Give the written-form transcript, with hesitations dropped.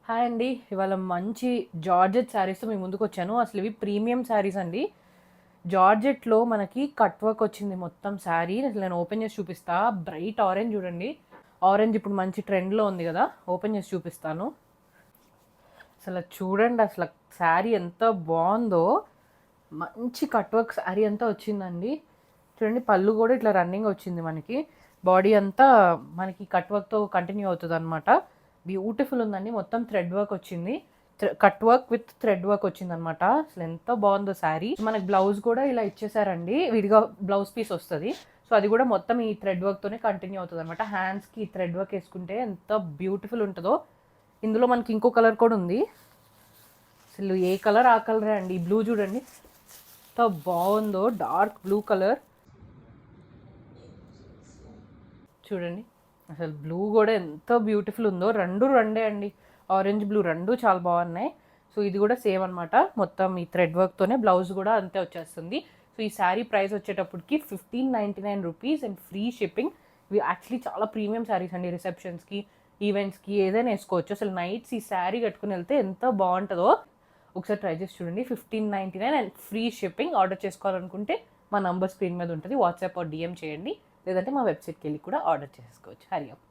Hi అండి. ఇవాళ మంచి జార్జెట్ శారీస్‌తో మీ ముందుకొచ్చాను. అసలు ఇవి ప్రీమియం శారీస్ అండి. జార్జెట్‌లో మనకి కట్ వర్క్ వచ్చింది మొత్తం శారీ. అసలు నేను ఓపెన్ చేసి చూపిస్తా. బ్రైట్ ఆరెంజ్ చూడండి. ఆరెంజ్ ఇప్పుడు మంచి ట్రెండ్‌లో ఉంది కదా! ఓపెన్ చేసి చూపిస్తాను. అసలు చూడండి అసలు శారీ ఎంత బావుందో. మంచి కట్ వర్క్ శారీ అంతా వచ్చిందండి. చూడండి పళ్ళు కూడా ఇట్లా రన్నింగ్ వచ్చింది మనకి. బాడీ అంతా మనకి కట్ వర్క్‌తో కంటిన్యూ అవుతదనమాట. బ్యూటిఫుల్ ఉందండి. మొత్తం థ్రెడ్ వర్క్ వచ్చింది. Cut work with thread work వచ్చిందనమాట. అసలు ఎంత బాగుందో శారీ. మనకి బ్లౌజ్ కూడా ఇలా ఇచ్చేసారండి. విడిగా బ్లౌజ్ పీస్ వస్తుంది. సో అది కూడా మొత్తం ఈ థ్రెడ్ వర్క్తోనే కంటిన్యూ అవుతుంది అనమాట. హ్యాండ్స్కి థ్రెడ్ వర్క్ వేసుకుంటే ఎంత బ్యూటిఫుల్ ఉంటుందో. ఇందులో మనకి ఇంకో కలర్ కూడా ఉంది. అసలు ఏ కలర్ ఆ కలరే అండి. ఈ బ్లూ చూడండి ఎంత బాగుందో. డార్క్ బ్లూ కలర్ చూడండి. అసలు బ్లూ కూడా ఎంత బ్యూటిఫుల్ ఉందో. రెండే అండి. ఆరెంజ్ బ్లూ రెండు చాలా బాగున్నాయి. సో ఇది కూడా సేమ్ అనమాట. మొత్తం ఈ థ్రెడ్ వర్క్తోనే బ్లౌజ్ కూడా అంతే వచ్చేస్తుంది. సో ఈ శారీ ప్రైస్ వచ్చేటప్పటికి 1599 రూపీస్ అండ్ ఫ్రీ షిప్పింగ్. ఇవి యాక్చువల్లీ చాలా ప్రీమియం శారీస్ అండి. రిసెప్షన్స్కి, ఈవెంట్స్కి ఏదైనా వేసుకోవచ్చు. అసలు నైట్స్ ఈ శారీ కట్టుకుని వెళ్తే ఎంత బాగుంటుందో ఒకసారి ట్రై చేసి చూడండి. 1599 అండ్ ఫ్రీ షిప్పింగ్. ఆర్డర్ చేసుకోవాలనుకుంటే మా నంబర్ స్క్రీన్ మీద ఉంటుంది. వాట్సాప్ డిఎం చేయండి. లేదంటే మా వెబ్సైట్కి వెళ్ళి కూడా ఆర్డర్ చేసుకోవచ్చు. హరి అప్.